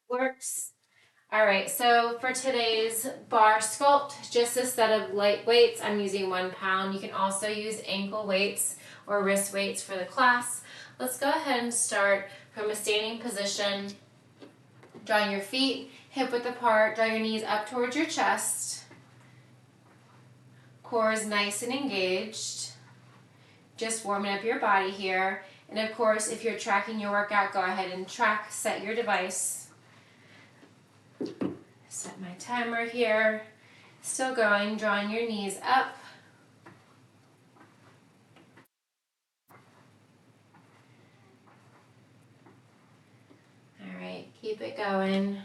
Works. All right, so for today's bar sculpt, just a set of light weights. I'm using 1 pound. You can also use ankle weights or wrist weights for the class. Let's go ahead and start from a standing position. Drawing your feet hip width apart, draw your knees up towards your chest. Core is nice and engaged. Just warming up your body here. And of course, if you're tracking your workout, go ahead and set your device. Set my timer here. Still going, drawing your knees up. All right, keep it going.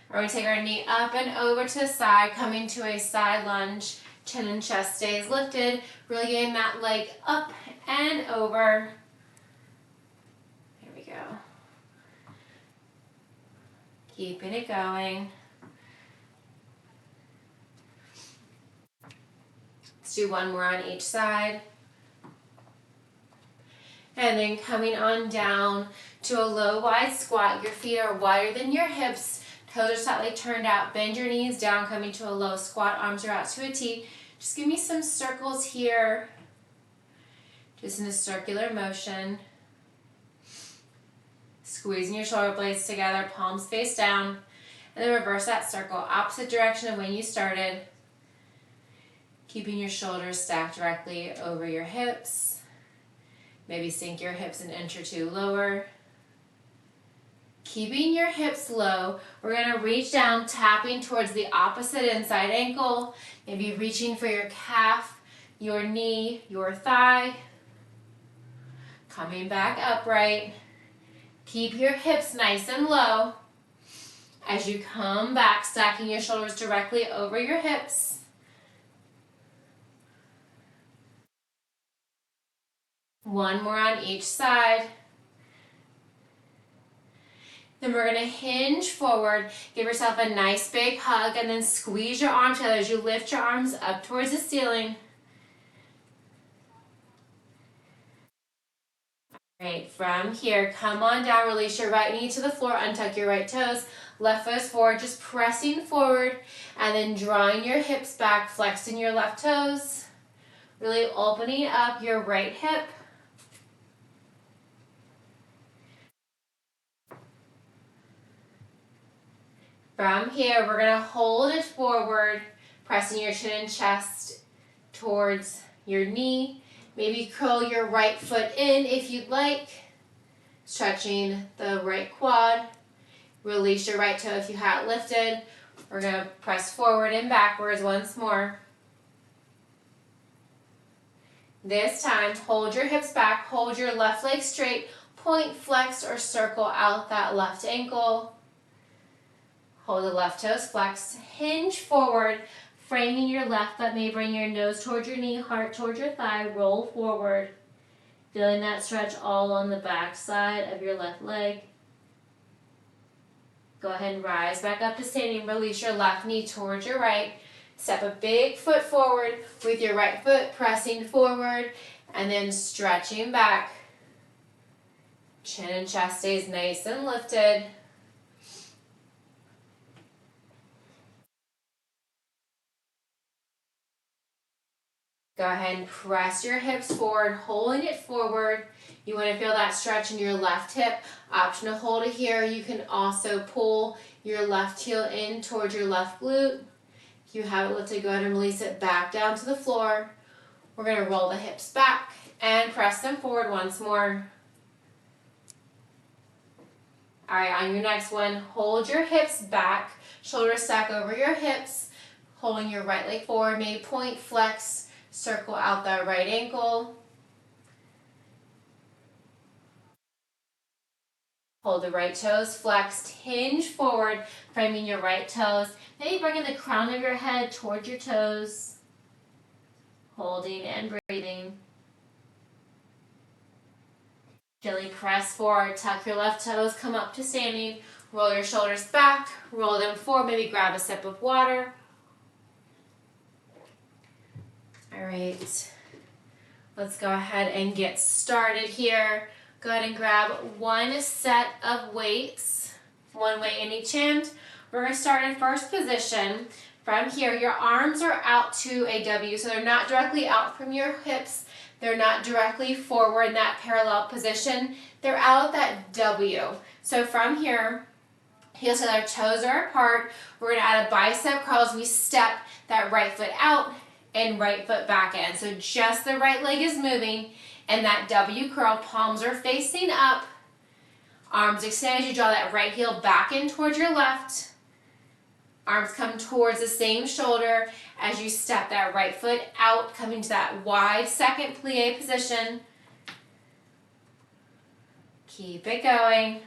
We're going to take our knee up and over to the side, coming to a side lunge. Chin and chest stays lifted. Really getting that leg up and over. There we go. Keeping it going. Let's do one more on each side. And then coming on down to a low wide squat. Your feet are wider than your hips. Toes are slightly turned out. Bend your knees down, coming to a low squat. Arms are out to a T. Just give me some circles here. Just in a circular motion. Squeezing your shoulder blades together, palms face down. And then reverse that circle, opposite direction of when you started. Keeping your shoulders stacked directly over your hips. Maybe sink your hips an inch or two lower. Keeping your hips low, we're going to reach down, tapping towards the opposite inside ankle. Maybe reaching for your calf, your knee, your thigh. Coming back upright. Keep your hips nice and low. As you come back, stacking your shoulders directly over your hips. One more on each side. Then we're going to hinge forward. Give yourself a nice big hug and then squeeze your arms together as you lift your arms up towards the ceiling. Great. From here, come on down. Release your right knee to the floor. Untuck your right toes. Left foot is forward, just pressing forward and then drawing your hips back, flexing your left toes. Really opening up your right hip. From here, we're going to hold it forward, pressing your chin and chest towards your knee. Maybe curl your right foot in if you'd like, stretching the right quad. Release your right toe if you have it lifted. We're going to press forward and backwards once more. This time, hold your hips back, hold your left leg straight, point flexed or circle out that left ankle. Hold the left toes flexed, hinge forward, framing your left foot. May bring your nose towards your knee, heart towards your thigh, roll forward. Feeling that stretch all on the back side of your left leg. Go ahead and rise back up to standing. Release your left knee towards your right. Step a big foot forward with your right foot pressing forward and then stretching back. Chin and chest stays nice and lifted. Go ahead and press your hips forward, holding it forward. You want to feel that stretch in your left hip. Option to hold it here. You can also pull your left heel in towards your left glute. If you have it lifted, go ahead and release it back down to the floor. We're going to roll the hips back and press them forward once more. All right, on your next one, hold your hips back, shoulders stack over your hips, holding your right leg forward, maybe point flex. Circle out that right ankle. Hold the right toes flexed, hinge forward, framing your right toes. Maybe bringing the crown of your head towards your toes. Holding and breathing. Gently press forward, tuck your left toes, come up to standing. Roll your shoulders back, roll them forward, maybe grab a sip of water. All right, let's go ahead and get started here. Go ahead and grab one set of weights one weight in each hand. We're going to start in first position. From here, your arms are out to a W, so they're not directly out from your hips. They're not directly forward in that parallel position. They're out that W. So from here, heels to our toes are apart. We're going to add a bicep curl as we step that right foot out and right foot back in. So just the right leg is moving, and that W curl, palms are facing up. Arms extend as you draw that right heel back in towards your left. Arms come towards the same shoulder as you step that right foot out, coming to that wide second plie position. Keep it going.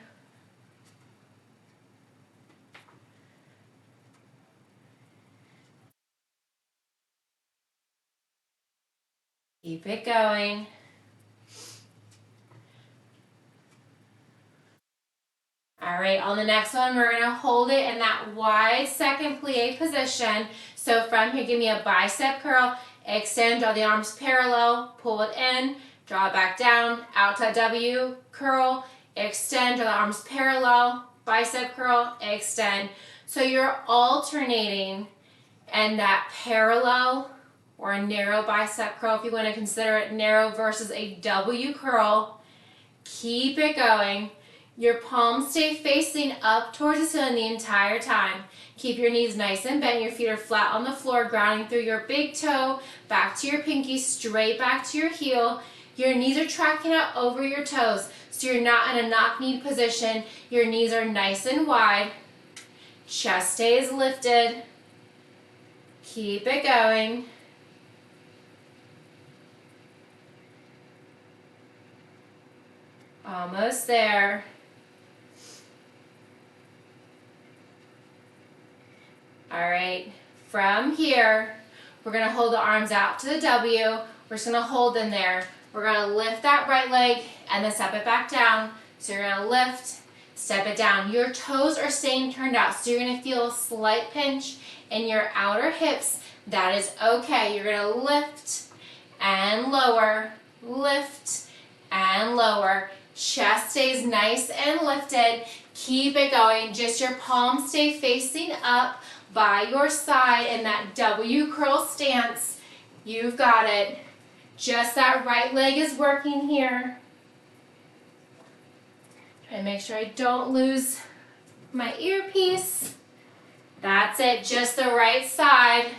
Keep it going. All right, on the next one, we're going to hold it in that wide second plie position. So from here, give me a bicep curl, extend, draw the arms parallel, pull it in, draw it back down, out to that W, curl, extend, draw the arms parallel, bicep curl, extend. So you're alternating in that parallel or a narrow bicep curl, if you want to consider it narrow, versus a W curl. Keep it going. Your palms stay facing up towards the ceiling the entire time. Keep your knees nice and bent. Your feet are flat on the floor, grounding through your big toe, back to your pinky, straight back to your heel. Your knees are tracking out over your toes, so you're not in a knock-knee position. Your knees are nice and wide. Chest stays lifted. Keep it going. Almost there. All right, from here, we're going to hold the arms out to the W. We're just going to hold them there. We're going to lift that right leg and then step it back down. So you're going to lift, step it down. Your toes are staying turned out, so you're going to feel a slight pinch in your outer hips. That is okay. You're going to lift and lower, lift and lower. Chest stays nice and lifted. Keep it going. Just your palms stay facing up by your side in that W curl stance. You've got it. Just that right leg is working here. Try to make sure I don't lose my earpiece. That's it. Just the right side.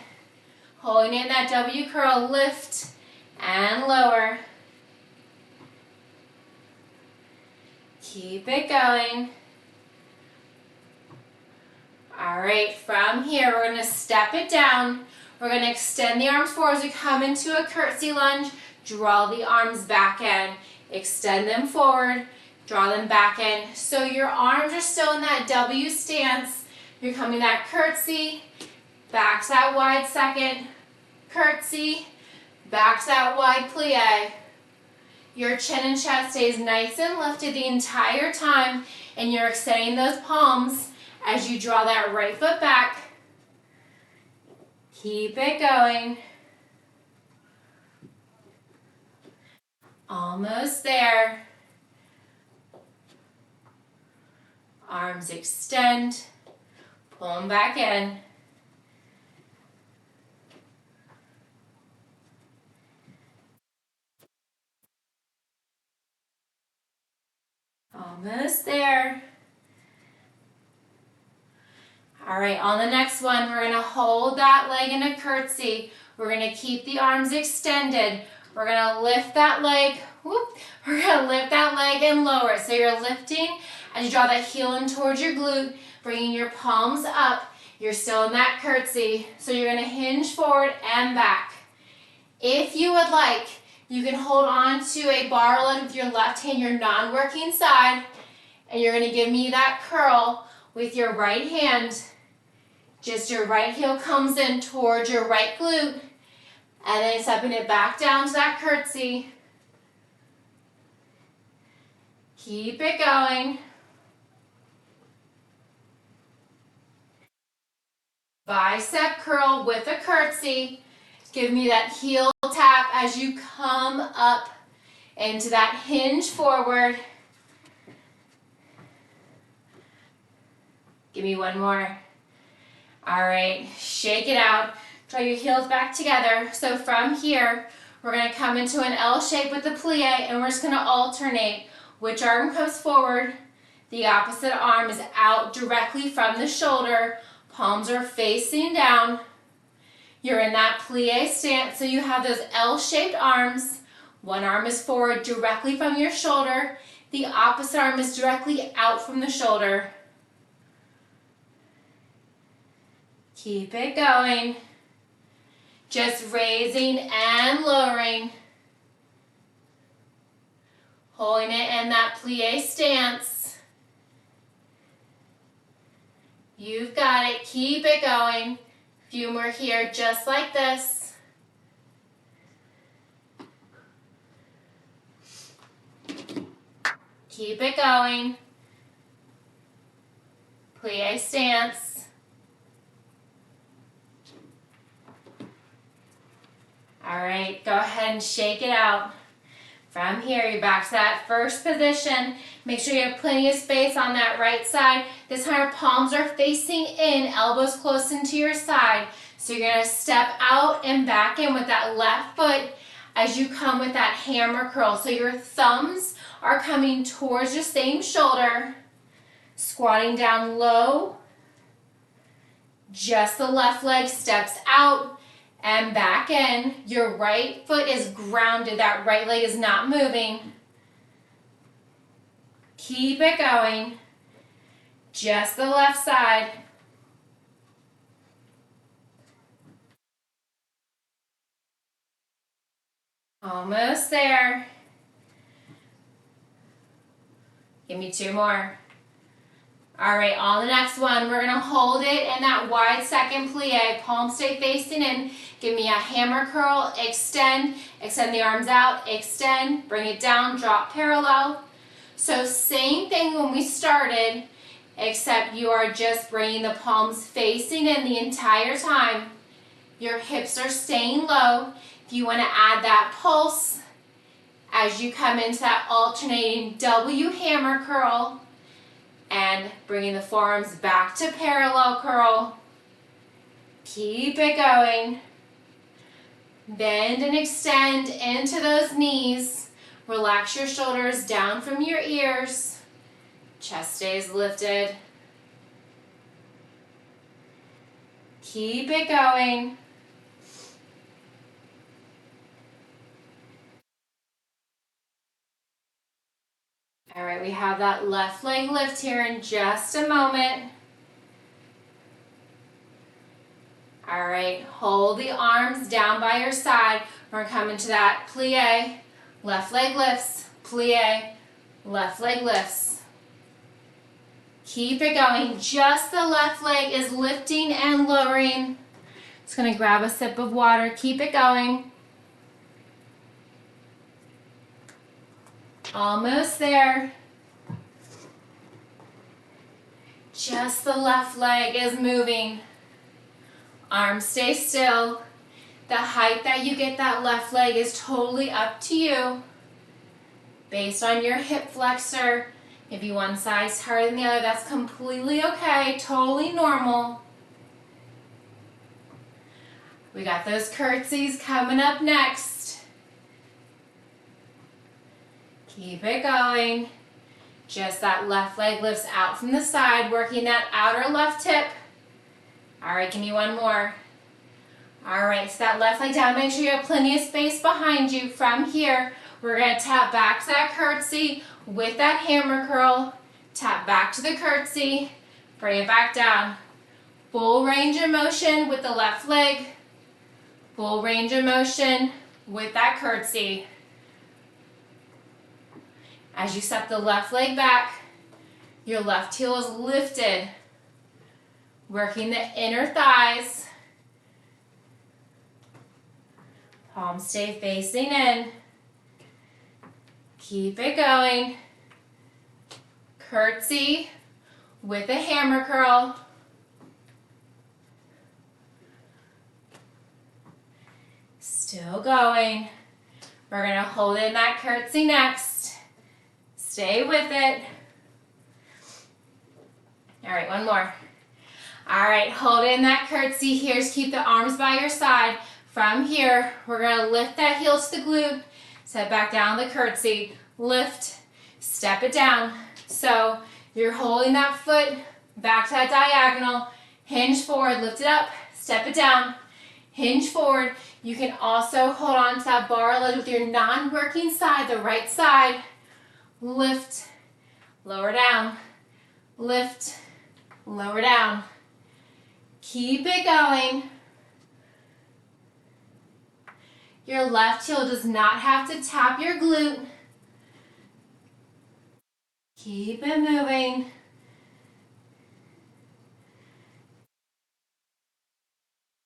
Holding it in that W curl. Lift and lower. Keep it going. All right, from here, we're going to step it down. We're going to extend the arms forward as we come into a curtsy lunge. Draw the arms back in. Extend them forward. Draw them back in. So your arms are still in that W stance. You're coming that curtsy, back to that wide second, curtsy, back to that wide plie. Your chin and chest stays nice and lifted the entire time, and you're extending those palms as you draw that right foot back. Keep it going. Almost there. Arms extend. Pull them back in. Almost there. All right, on the next one, we're going to hold that leg in a curtsy. We're going to keep the arms extended. We're going to lift that leg. Whoop. We're going to lift that leg and lower it. So you're lifting as you draw that heel in towards your glute, bringing your palms up. You're still in that curtsy. So you're going to hinge forward and back. If you would like, you can hold on to a bar leg with your left hand, your non-working side, and you're going to give me that curl with your right hand. Just your right heel comes in towards your right glute, and then stepping it back down to that curtsy. Keep it going. Bicep curl with a curtsy. Give me that heel tap as you come up into that hinge forward. Give me one more. All right, shake it out. Draw your heels back together. So from here, we're gonna come into an L shape with the plie, and we're just gonna alternate. Which arm comes forward? The opposite arm is out directly from the shoulder. Palms are facing down. You're in that plie stance, so you have those L-shaped arms. One arm is forward directly from your shoulder. The opposite arm is directly out from the shoulder. Keep it going. Just raising and lowering. Holding it in that plie stance. You've got it. Keep it going. A few more here, just like this. Keep it going. Plie stance. All right, go ahead and shake it out. From here, you're back to that first position. Make sure you have plenty of space on that right side. This time our palms are facing in, elbows close into your side. So you're gonna step out and back in with that left foot as you come with that hammer curl. So your thumbs are coming towards your same shoulder, squatting down low. Just the left leg steps out and back in. Your right foot is grounded. That right leg is not moving. Keep it going. Just the left side. Almost there. Give me two more. All right, on the next one, we're gonna hold it in that wide second plie. Palms stay facing in. Give me a hammer curl, extend the arms out, extend, bring it down, drop parallel. So same thing when we started, except you are just bringing the palms facing in the entire time. Your hips are staying low. If you wanna add that pulse, as you come into that alternating W hammer curl, and bringing the forearms back to parallel curl. Keep it going. Bend and extend into those knees. Relax your shoulders down from your ears. Chest stays lifted. Keep it going. All right, we have that left leg lift here in just a moment. All right, hold the arms down by your side. We're coming to that plie, left leg lifts, plie, left leg lifts. Keep it going. Just the left leg is lifting and lowering. Just gonna grab a sip of water. Keep it going. Almost there. Just the left leg is moving. Arms stay still. The height that you get that left leg is totally up to you. Based on your hip flexor. If you one side's higher than the other, that's completely okay, totally normal. We got those curtsies coming up next. Keep it going. Just that left leg lifts out from the side, working that outer left hip. All right, give me one more. All right, so that left leg down, make sure you have plenty of space behind you. From here, we're gonna tap back to that curtsy with that hammer curl. Tap back to the curtsy, bring it back down. Full range of motion with the left leg. Full range of motion with that curtsy. As you step the left leg back, your left heel is lifted, working the inner thighs. Palms stay facing in. Keep it going. Curtsy with a hammer curl. Still going. We're gonna hold in that curtsy next. Stay with it. All right, one more. All right, hold in that curtsy. Here's keep the arms by your side. From here, we're gonna lift that heel to the glute, step back down the curtsy, lift, step it down. So you're holding that foot back to that diagonal, hinge forward, lift it up, step it down, hinge forward. You can also hold on to that bar ledge with your non-working side, the right side, lift, lower down, lift, lower down. Keep it going. Your left heel does not have to tap your glute. Keep it moving.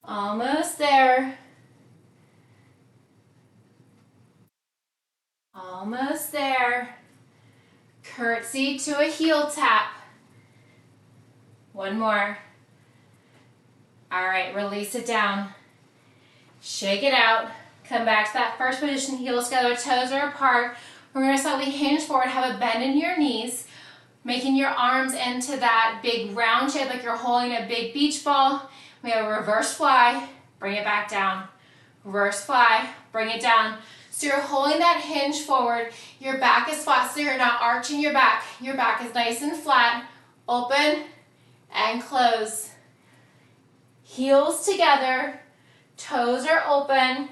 Almost there. Almost there. Curtsy to a heel tap. One more. All right, release it down. Shake it out. Come back to that first position, heels together, toes are apart. We're gonna slightly hinge forward, have a bend in your knees, making your arms into that big round shape like you're holding a big beach ball. We have a reverse fly, bring it back down. Reverse fly, bring it down. So you're holding that hinge forward. Your back is flat, so you're not arching your back. Your back is nice and flat. Open and close. Heels together, toes are open.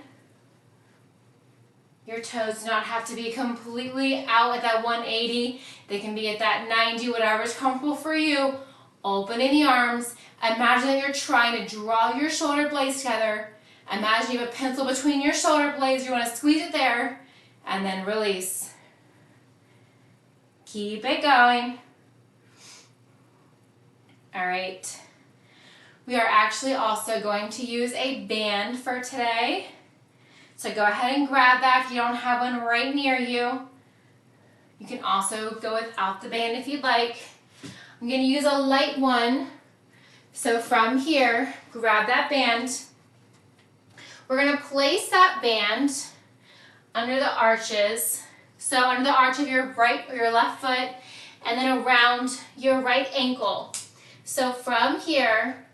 Your toes do not have to be completely out at that 180. They can be at that 90, whatever is comfortable for you. Opening the arms. Imagine that you're trying to draw your shoulder blades together. Imagine you have a pencil between your shoulder blades. You want to squeeze it there and then release. Keep it going. All right. We are actually also going to use a band for today. So go ahead and grab that if you don't have one right near you. You can also go without the band if you'd like. I'm going to use a light one. So from here, grab that band. We're going to place that band under the arches. So under the arch of your right or your left foot and then around your right ankle. So from here,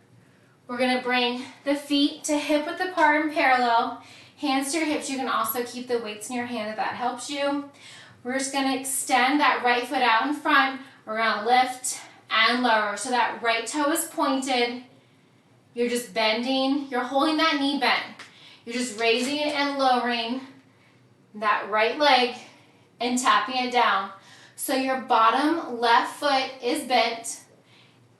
we're going to bring the feet to hip width apart and parallel. Hands to your hips. You can also keep the weights in your hand if that helps you. We're just going to extend that right foot out in front. We're going to lift and lower. So that right toe is pointed. You're just bending. You're holding that knee bent. You're just raising it and lowering that right leg and tapping it down. So your bottom left foot is bent.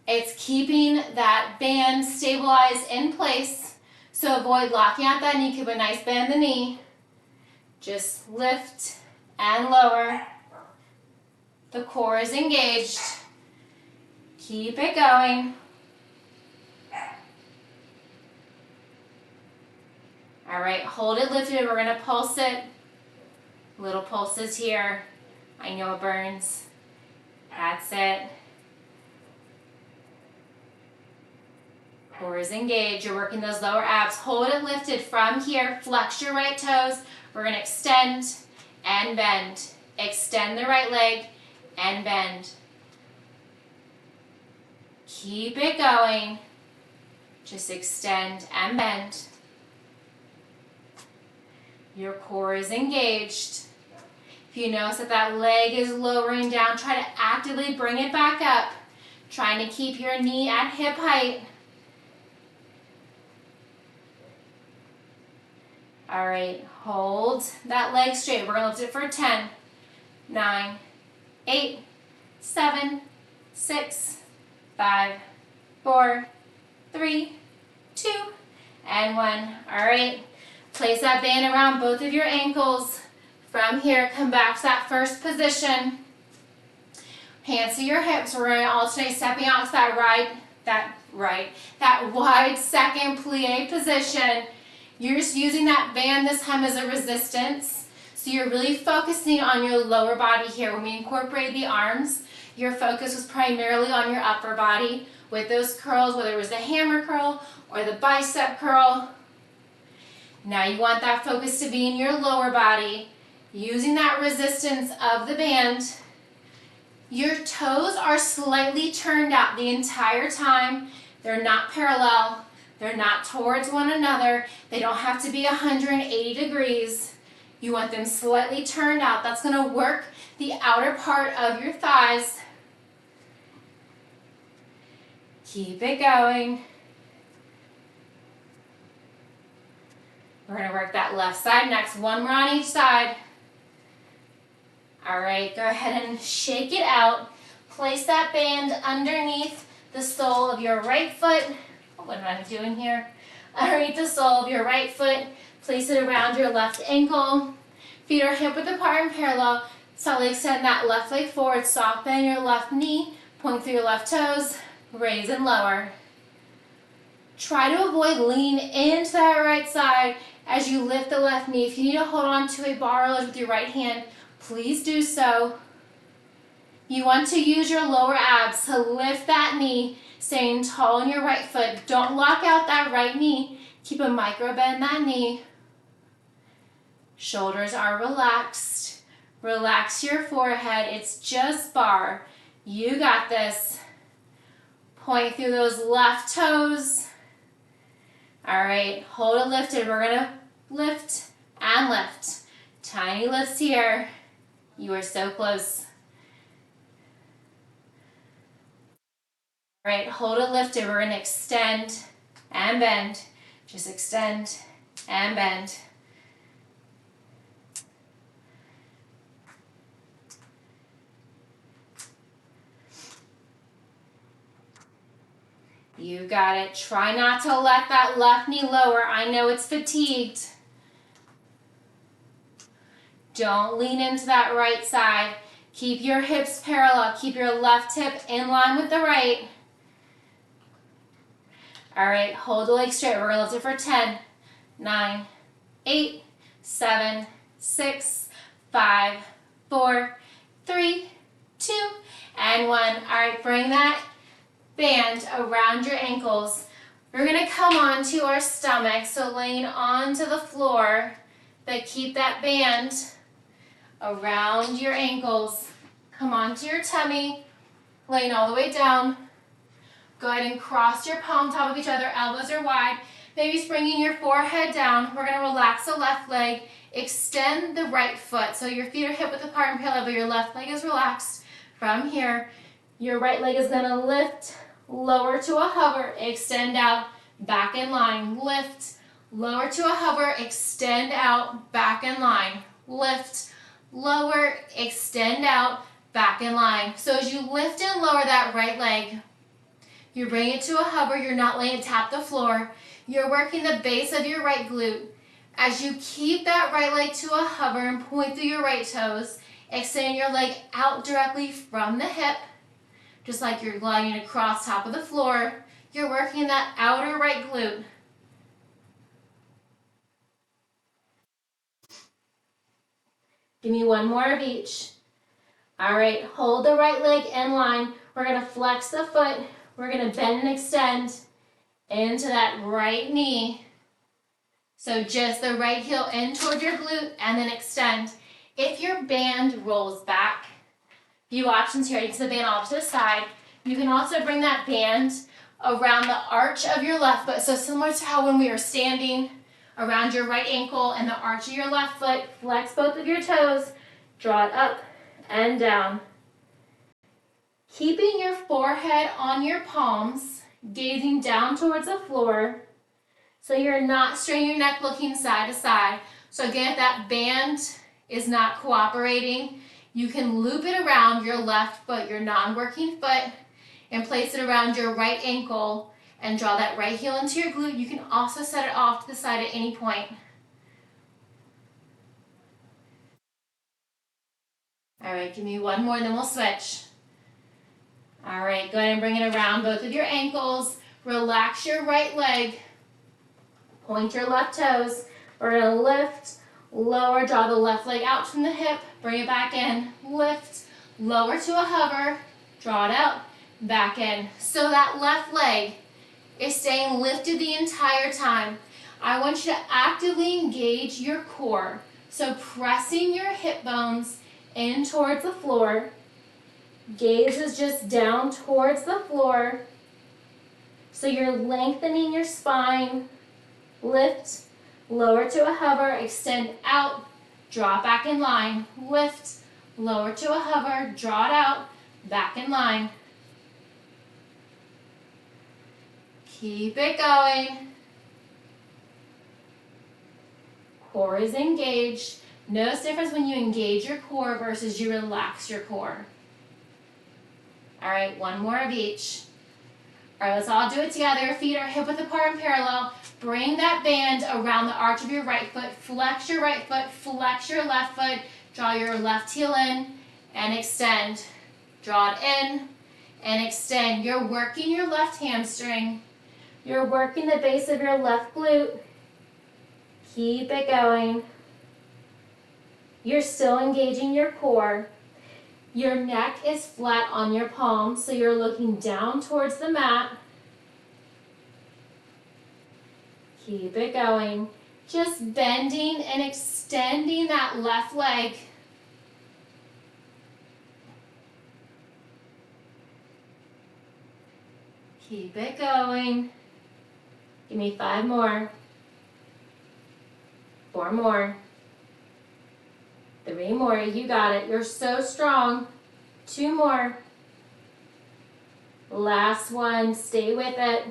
It's keeping that band stabilized in place. So avoid locking out that knee. Keep a nice bend in the knee. Just lift and lower. The core is engaged. Keep it going. All right, hold it lifted. We're gonna pulse it. Little pulses here. I know it burns. That's it. Core is engaged. You're working those lower abs. Hold it lifted from here. Flex your right toes. We're gonna extend and bend. Extend the right leg and bend. Keep it going. Just extend and bend. Your core is engaged. If you notice that that leg is lowering down, try to actively bring it back up. Trying to keep your knee at hip height. All right, hold that leg straight. We're gonna lift it for 10, 9, 8, 7, 6, 5, 4, 3, 2, and 1. All right, place that band around both of your ankles. From here, come back to that first position. Hands to your hips. We're gonna alternate stepping out to that wide second plie position. You're just using that band this time as a resistance. So you're really focusing on your lower body here. When we incorporated the arms, your focus was primarily on your upper body with those curls, whether it was the hammer curl or the bicep curl. Now you want that focus to be in your lower body, using that resistance of the band. Your toes are slightly turned out the entire time. They're not parallel. They're not towards one another. They don't have to be 180 degrees. You want them slightly turned out. That's going to work the outer part of your thighs. Keep it going. We're going to work that left side next. One more on each side. All right, go ahead and shake it out. Place that band underneath the sole of your right foot. What am I doing here? Underneath the sole of your right foot. Place it around your left ankle. Feet are hip width apart and parallel. Slightly extend that left leg forward. Soft bend your left knee. Point through your left toes. Raise and lower. Try to avoid leaning into that right side as you lift the left knee. If you need to hold on to a bar or ledge with your right hand, please do so. You want to use your lower abs to lift that knee, staying tall on your right foot. Don't lock out that right knee. Keep a micro bend that knee. Shoulders are relaxed. Relax your forehead. It's just bar. You got this. Point through those left toes. All right, hold it lifted. We're gonna lift and lift. Tiny lifts here. You are so close. All right, hold it lifted. We're gonna extend and bend. Just extend and bend. You got it. Try not to let that left knee lower. I know it's fatigued. Don't lean into that right side. Keep your hips parallel. Keep your left hip in line with the right. All right, hold the leg straight. We're going to lift it for 10, 9, 8, 7, 6, 5, 4, 3, 2, and 1. All right, bring that band around your ankles. We're going to come onto our stomach, so laying onto the floor, but keep that band around your ankles. Come onto your tummy, laying all the way down. Go ahead and cross your palm top of each other, elbows are wide. Maybe bringing your forehead down. We're going to relax the left leg, extend the right foot. So your feet are hip width apart and parallel, but your left leg is relaxed. From here, your right leg is going to lift, lower to a hover, extend out, back in line, lift, lower to a hover, extend out, back in line, lift, lower, extend out, back in line. So as you lift and lower that right leg, you bring it to a hover, you're not letting it tap the floor, you're working the base of your right glute. As you keep that right leg to a hover and point through your right toes, extend your leg out directly from the hip, just like you're gliding across top of the floor. You're working that outer right glute. Give me one more of each. All right, hold the right leg in line. We're gonna flex the foot. We're gonna bend and extend into that right knee. So just the right heel in toward your glute and then extend. If your band rolls back, few options here. You can set the band off to the side. You can also bring that band around the arch of your left foot. So similar to how when we were standing, around your right ankle and the arch of your left foot, flex both of your toes, draw it up and down. Keeping your forehead on your palms, gazing down towards the floor, so you're not straining your neck looking side to side. So again, if that band is not cooperating, you can loop it around your left foot, your non-working foot, and place it around your right ankle and draw that right heel into your glute. You can also set it off to the side at any point. All right, give me one more and then we'll switch. All right, go ahead and bring it around both of your ankles. Relax your right leg. Point your left toes. We're gonna lift, lower, draw the left leg out from the hip, bring it back in, lift, lower to a hover, draw it out, back in. So that left leg is staying lifted the entire time. I want you to actively engage your core. So pressing your hip bones in towards the floor. Gaze is just down towards the floor. So you're lengthening your spine, lift, lower to a hover, extend out, draw back in line, lift, lower to a hover, draw it out, back in line. Keep it going. Core is engaged. Notice difference when you engage your core versus you relax your core. All right, one more of each. All right, let's all do it together. Your feet are hip width apart and parallel. Bring that band around the arch of your right foot. Flex your right foot, flex your left foot. Draw your left heel in and extend. Draw it in and extend. You're working your left hamstring. You're working the base of your left glute. Keep it going. You're still engaging your core. Your neck is flat on your palms, so you're looking down towards the mat. Keep it going. Just bending and extending that left leg. Keep it going. Give me 5 more. 4 more. 3 more. You got it. You're so strong. 2 more. Last one. Stay with it.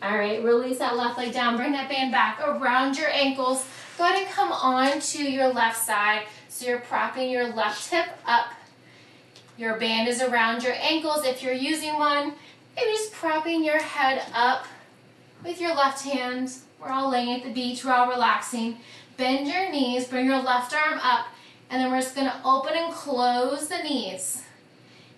All right. Release that left leg down. Bring that band back around your ankles. Go ahead and come on to your left side. So you're propping your left hip up. Your band is around your ankles. If you're using one, maybe just propping your head up with your left hand. We're all laying at the beach. We're all relaxing. Bend your knees. Bring your left arm up. And then we're just going to open and close the knees.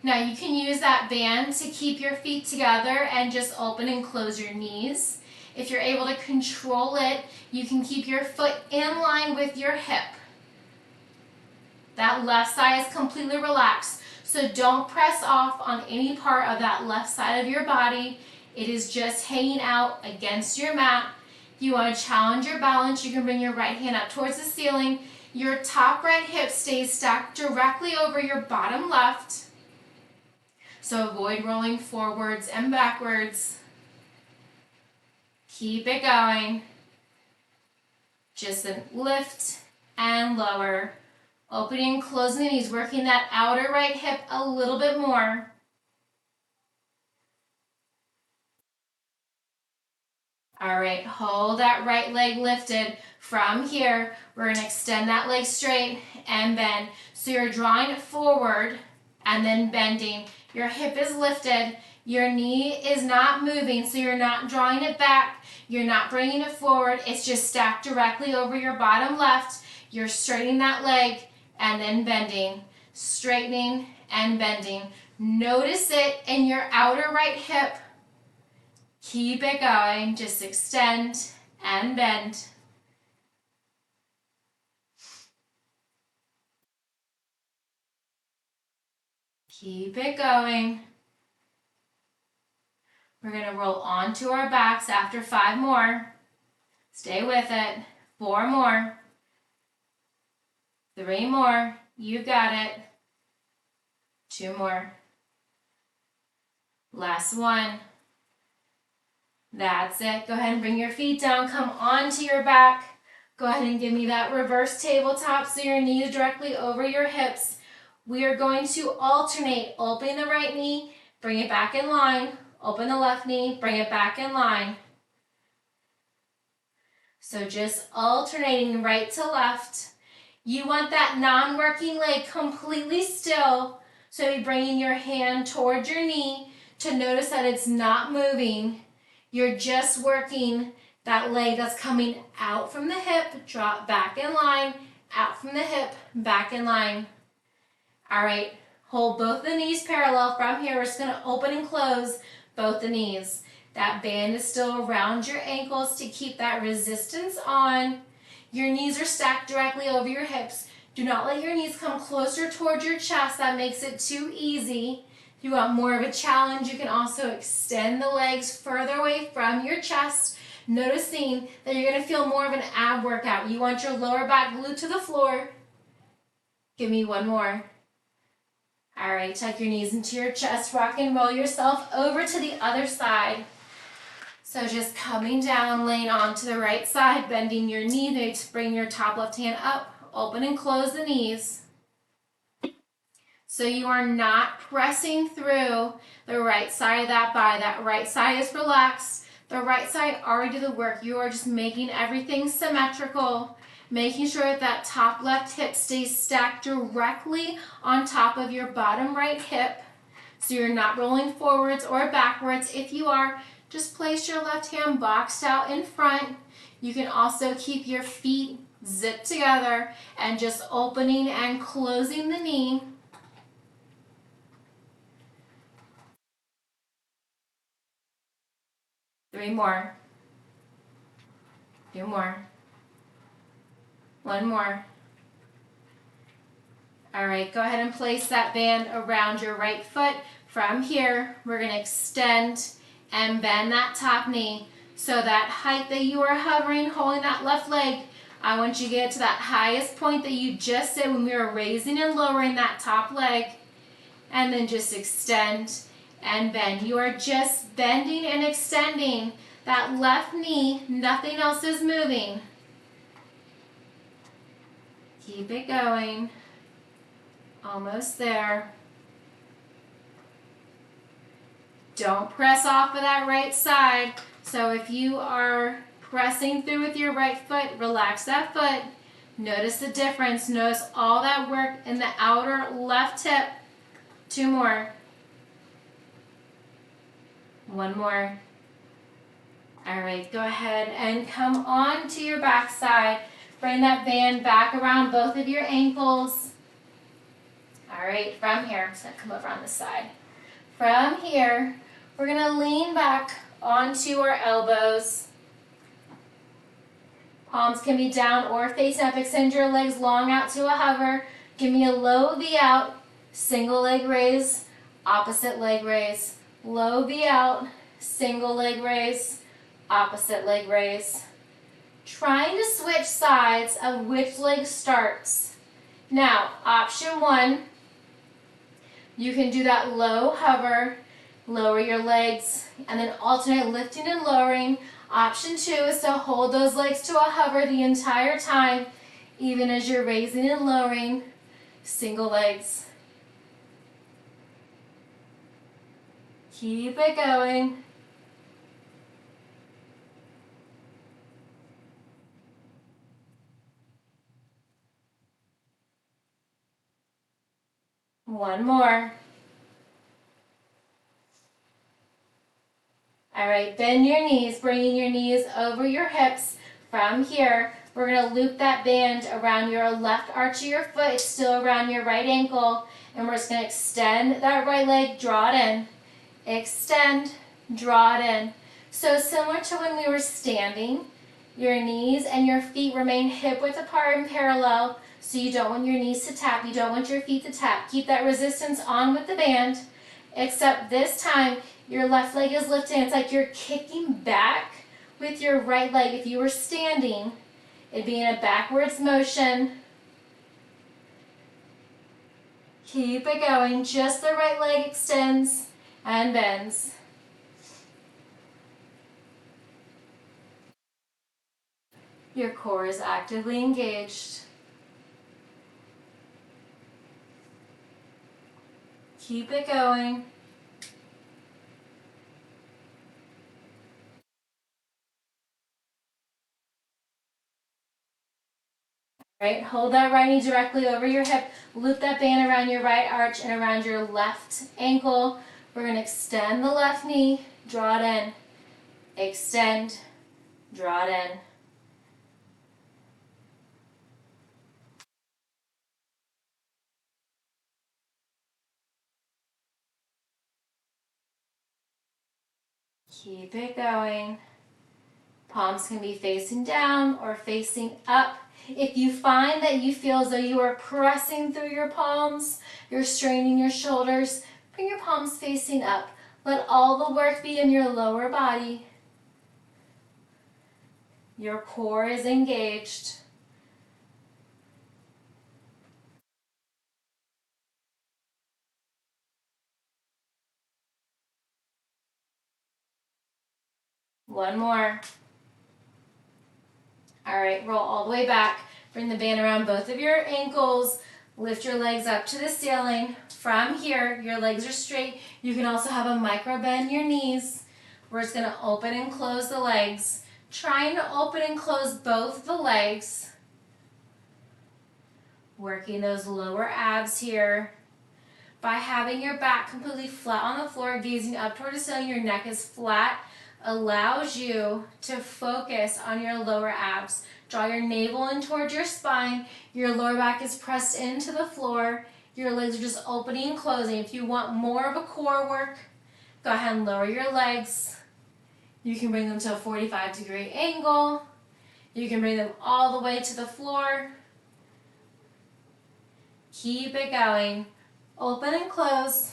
Now you can use that band to keep your feet together and just open and close your knees. If you're able to control it, you can keep your foot in line with your hip. That left side is completely relaxed. So don't press off on any part of that left side of your body. It is just hanging out against your mat. If you want to challenge your balance, you can bring your right hand up towards the ceiling. Your top right hip stays stacked directly over your bottom left. So avoid rolling forwards and backwards. Keep it going. Just lift and lower. Opening and closing the knees, working that outer right hip a little bit more. All right, hold that right leg lifted. From here, we're going to extend that leg straight and bend. So you're drawing it forward and then bending. Your hip is lifted. Your knee is not moving, so you're not drawing it back. You're not bringing it forward. It's just stacked directly over your bottom left. You're straightening that leg and then bending. Straightening and bending. Notice it in your outer right hip. Keep it going. Just extend and bend. Keep it going. We're going to roll onto our backs after 5 more. Stay with it. 4 more. 3 more. You got it. 2 more. Last one. That's it. Go ahead and bring your feet down. Come onto your back. Go ahead and give me that reverse tabletop so your knees directly over your hips. We are going to alternate. Open the right knee, bring it back in line. Open the left knee, bring it back in line. So just alternating right to left. You want that non-working leg completely still. So you're bringing your hand towards your knee to notice that it's not moving. You're just working that leg that's coming out from the hip, drop back in line, out from the hip, back in line. All right, hold both the knees parallel. From here, we're just going to open and close both the knees. That band is still around your ankles to keep that resistance on. Your knees are stacked directly over your hips. Do not let your knees come closer towards your chest. That makes it too easy. If you want more of a challenge, you can also extend the legs further away from your chest, noticing that you're going to feel more of an ab workout. You want your lower back glued to the floor. Give me 1 more. All right, tuck your knees into your chest, rock and roll yourself over to the other side. So just coming down, laying onto the right side, bending your knee, then to bring your top left hand up, open and close the knees. So you are not pressing through the right side of that thigh. That right side is relaxed. The right side already did the work. You are just making everything symmetrical, making sure that that top left hip stays stacked directly on top of your bottom right hip. So you're not rolling forwards or backwards. If you are, just place your left hand boxed out in front. You can also keep your feet zipped together and just opening and closing the knee. Three more. Two more. One more. All right, go ahead and place that band around your right foot. From here, we're going to extend and bend that top knee. So that height that you are hovering, holding that left leg, I want you to get to that highest point that you just did when we were raising and lowering that top leg. And then just extend and bend. You are just bending and extending that left knee. Nothing else is moving. Keep it going. Almost there. Don't press off of that right side. So if you are pressing through with your right foot, relax that foot. Notice the difference. Notice all that work in the outer left hip. Two more. One more. All right, go ahead and come on to your back side. Bring that band back around both of your ankles. All right, from here, I'm just gonna come over on this side. From here, we're gonna lean back onto our elbows. Palms can be down or facing up. Extend your legs long out to a hover. Give me a low V out, single leg raise, opposite leg raise. Low V out, single leg raise, opposite leg raise. Trying to switch sides of which leg starts. Now, option one, you can do that low hover, lower your legs, and then alternate lifting and lowering. Option two is to hold those legs to a hover the entire time, even as you're raising and lowering single legs. Keep it going. One more. All right, bend your knees, bringing your knees over your hips. From here, we're going to loop that band around your left arch of your foot. It's still around your right ankle. And we're just going to extend that right leg, draw it in. Extend, draw it in. So similar to when we were standing, your knees and your feet remain hip width apart and parallel. So you don't want your knees to tap. You don't want your feet to tap. Keep that resistance on with the band. Except this time, your left leg is lifting. It's like you're kicking back with your right leg. If you were standing, it'd be in a backwards motion. Keep it going. Just the right leg extends and bends. Your core is actively engaged. Keep it going. Right, hold that right knee directly over your hip. Loop that band around your right arch and around your left ankle. We're going to extend the left knee, draw it in. Extend, draw it in. Keep it going. Palms can be facing down or facing up. If you find that you feel as though you are pressing through your palms, you're straining your shoulders, bring your palms facing up. Let all the work be in your lower body. Your core is engaged. One more. All right, roll all the way back. Bring the band around both of your ankles. Lift your legs up to the ceiling. From here, your legs are straight. You can also have a micro bend in your knees. We're just going to open and close the legs. Trying to open and close both the legs. Working those lower abs here. By having your back completely flat on the floor, gazing up toward the ceiling, your neck is flat, allows you to focus on your lower abs. Draw your navel in towards your spine. Your lower back is pressed into the floor. Your legs are just opening and closing. If you want more of a core work, go ahead and lower your legs. You can bring them to a 45-degree angle. You can bring them all the way to the floor. Keep it going. Open and close.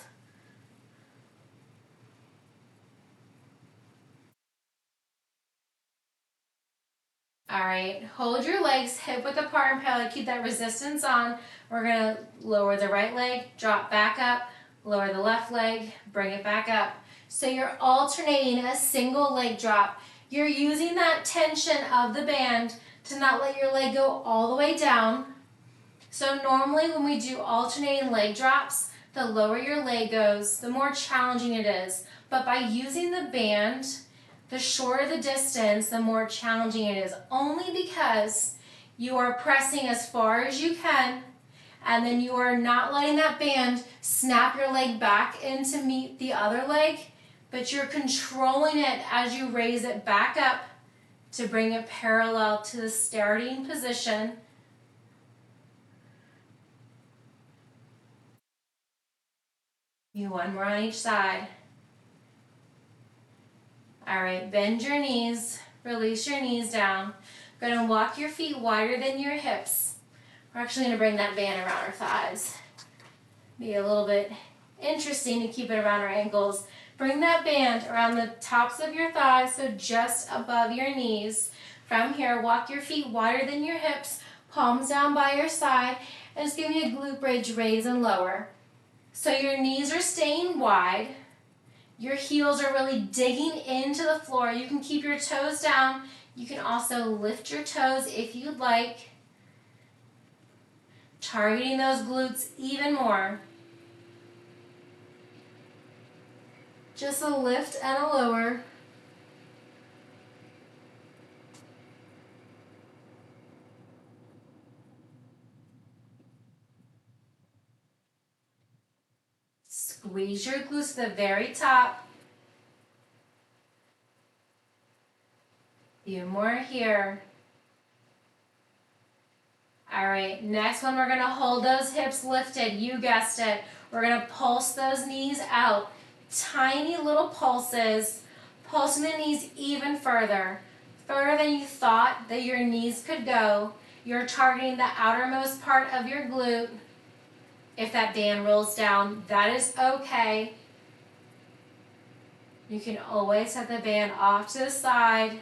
All right, hold your legs hip width apart and parallel. Keep that resistance on. We're gonna lower the right leg, drop back up, lower the left leg, bring it back up. So you're alternating a single leg drop. You're using that tension of the band to not let your leg go all the way down. So normally when we do alternating leg drops, the lower your leg goes, the more challenging it is. But by using the band, the shorter the distance, the more challenging it is, only because you are pressing as far as you can, and then you are not letting that band snap your leg back in to meet the other leg, but you're controlling it as you raise it back up to bring it parallel to the starting position. You one more on each side. All right, bend your knees, release your knees down. Go ahead and walk your feet wider than your hips. We're actually going to bring that band around our thighs. Be a little bit interesting to keep it around our ankles. Bring that band around the tops of your thighs, so just above your knees. From here, walk your feet wider than your hips, palms down by your side, and just give me a glute bridge, raise and lower. So your knees are staying wide. Your heels are really digging into the floor. You can keep your toes down. You can also lift your toes if you'd like. Targeting those glutes even more. Just a lift and a lower. Squeeze your glutes to the very top. Few more here. All right, next one, we're gonna hold those hips lifted. You guessed it. We're gonna pulse those knees out. Tiny little pulses, pulsing the knees even further. Further than you thought that your knees could go. You're targeting the outermost part of your glute. If that band rolls down, that is okay. You can always set the band off to the side.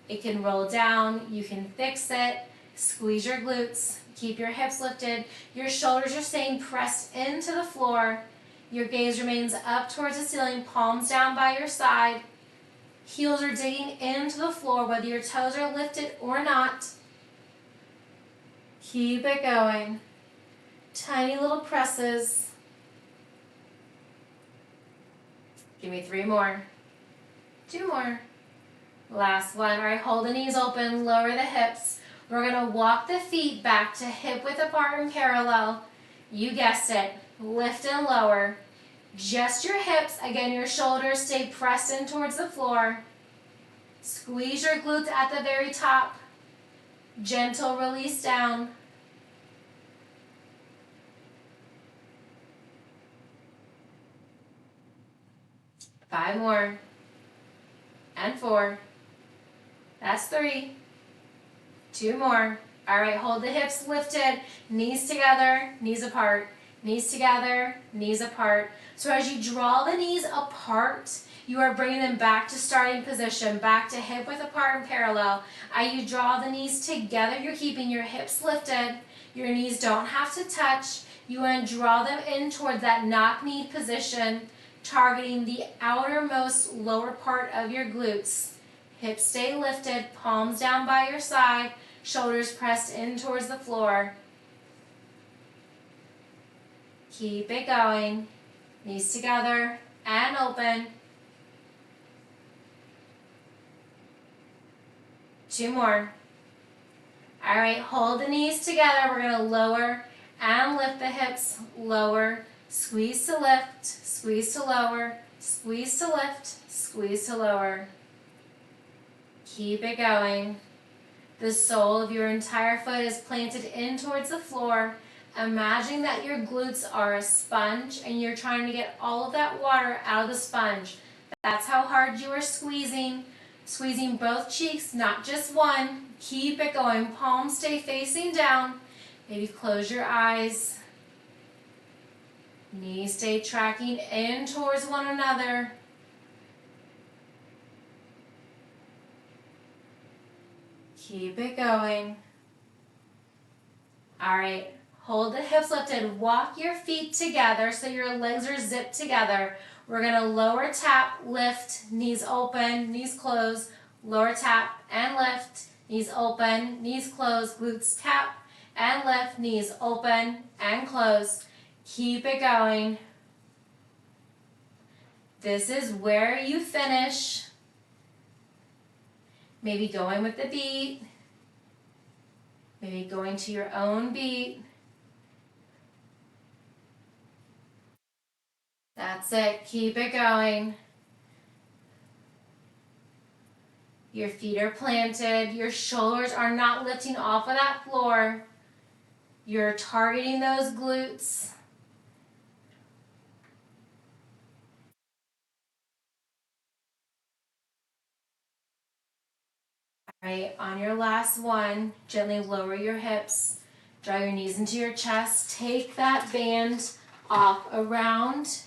It can roll down, you can fix it. Squeeze your glutes, keep your hips lifted. Your shoulders are staying pressed into the floor. Your gaze remains up towards the ceiling, palms down by your side. Heels are digging into the floor, whether your toes are lifted or not. Keep it going. Tiny little presses. Give me 3 more. 2 more. Last one. All right, hold the knees open, lower the hips. We're going to walk the feet back to hip width apart and parallel. You guessed it. Lift and lower. Just your hips. Again, your shoulders stay pressed in towards the floor. Squeeze your glutes at the very top. Gentle release down. Five more. And 4. That's 3. 2 more. All right, hold the hips lifted, knees together, knees apart, knees together, knees apart. So as you draw the knees apart, you are bringing them back to starting position, back to hip width apart and parallel. As you draw the knees together, you're keeping your hips lifted. Your knees don't have to touch. You want to draw them in towards that knock-knee position, targeting the outermost lower part of your glutes. Hips stay lifted, palms down by your side, shoulders pressed in towards the floor. Keep it going. Knees together and open. 2 more. All right, hold the knees together. We're gonna lower and lift the hips, lower, squeeze to lift, squeeze to lower, squeeze to lift, squeeze to lower. Keep it going. The sole of your entire foot is planted in towards the floor. Imagine that your glutes are a sponge and you're trying to get all of that water out of the sponge. That's how hard you are squeezing. Squeezing both cheeks, not just one. Keep it going. Palms stay facing down. Maybe close your eyes. Knees stay tracking in towards one another. Keep it going. All right, hold the hips lifted. Walk your feet together so your legs are zipped together. We're gonna lower tap, lift, knees open, knees close, lower tap and lift, knees open, knees close, glutes tap and lift, knees open and close. Keep it going. This is where you finish. Maybe going with the beat. Maybe going to your own beat. That's it. Keep it going. Your feet are planted. Your shoulders are not lifting off of that floor. You're targeting those glutes. All right, on your last one, gently lower your hips. Draw your knees into your chest. Take that band off around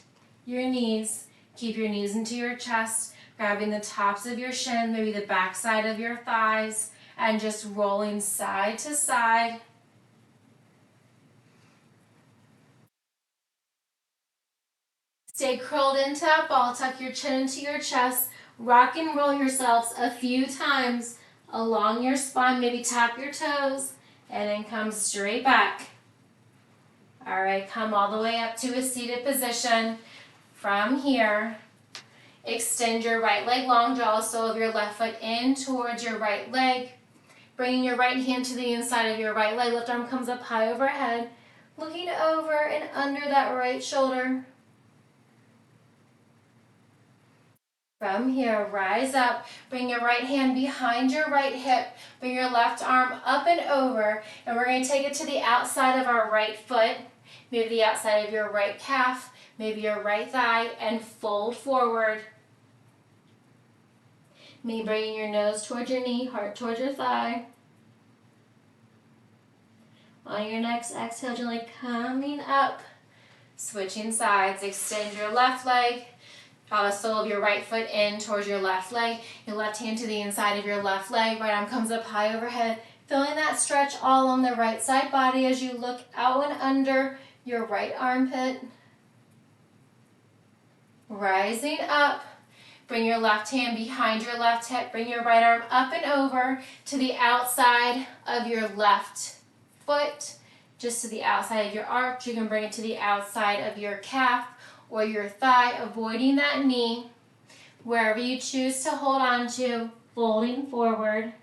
your knees. Keep your knees into your chest, grabbing the tops of your shin, maybe the back side of your thighs, and just rolling side to side. Stay curled into that ball. Tuck your chin into your chest. Rock and roll yourselves a few times along your spine. Maybe tap your toes and then come straight back. All right, come all the way up to a seated position. From here, extend your right leg long, draw the sole of your left foot in towards your right leg. Bringing your right hand to the inside of your right leg. Left arm comes up high overhead. Looking over and under that right shoulder. From here, rise up, bring your right hand behind your right hip, bring your left arm up and over, and we're going to take it to the outside of our right foot, maybe the outside of your right calf, maybe your right thigh, and fold forward. Maybe bringing your nose towards your knee, heart towards your thigh. On your next exhale, gently coming up, switching sides, extend your left leg. Draw the sole of your right foot in towards your left leg. Your left hand to the inside of your left leg. Right arm comes up high overhead. Feeling that stretch all on the right side body as you look out and under your right armpit. Rising up. Bring your left hand behind your left hip. Bring your right arm up and over to the outside of your left foot. Just to the outside of your arch. You can bring it to the outside of your calf or your thigh, avoiding that knee. Wherever you choose to hold on to, folding forward.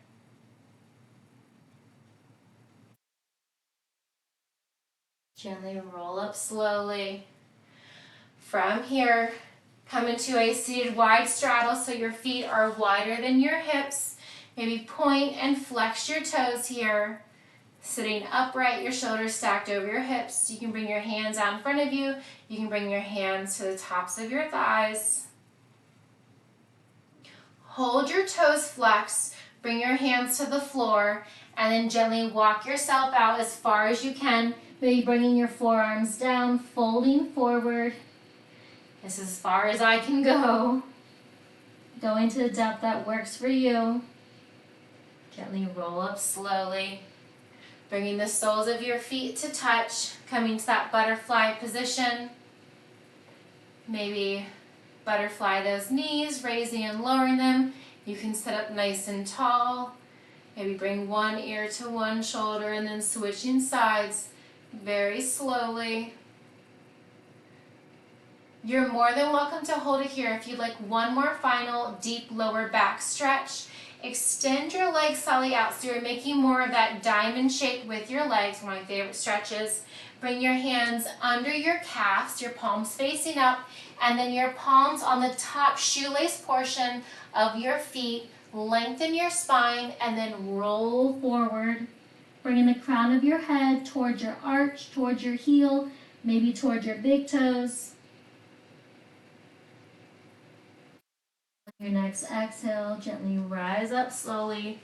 Gently roll up slowly. From here, come into a seated wide straddle so your feet are wider than your hips. Maybe point and flex your toes here. Sitting upright, your shoulders stacked over your hips. You can bring your hands out in front of you. You can bring your hands to the tops of your thighs. Hold your toes flexed. Bring your hands to the floor and then gently walk yourself out as far as you can. Maybe bringing your forearms down, folding forward. This is as far as I can go. Going to the depth that works for you. Gently roll up slowly. Bringing the soles of your feet to touch, coming to that butterfly position. Maybe butterfly those knees, raising and lowering them. You can sit up nice and tall. Maybe bring one ear to one shoulder and then switching sides very slowly. You're more than welcome to hold it here if you'd like one more final deep lower back stretch. Extend your legs slightly out so you're making more of that diamond shape with your legs, one of my favorite stretches. Bring your hands under your calves, your palms facing up, and then your palms on the top shoelace portion of your feet. Lengthen your spine and then roll forward, bringing the crown of your head towards your arch, towards your heel, maybe towards your big toes. Your next exhale, gently rise up slowly,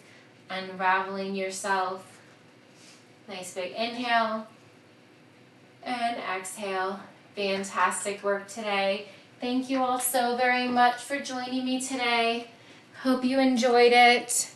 unraveling yourself. Nice big inhale and exhale. Fantastic work today. Thank you all so very much for joining me today. Hope you enjoyed it.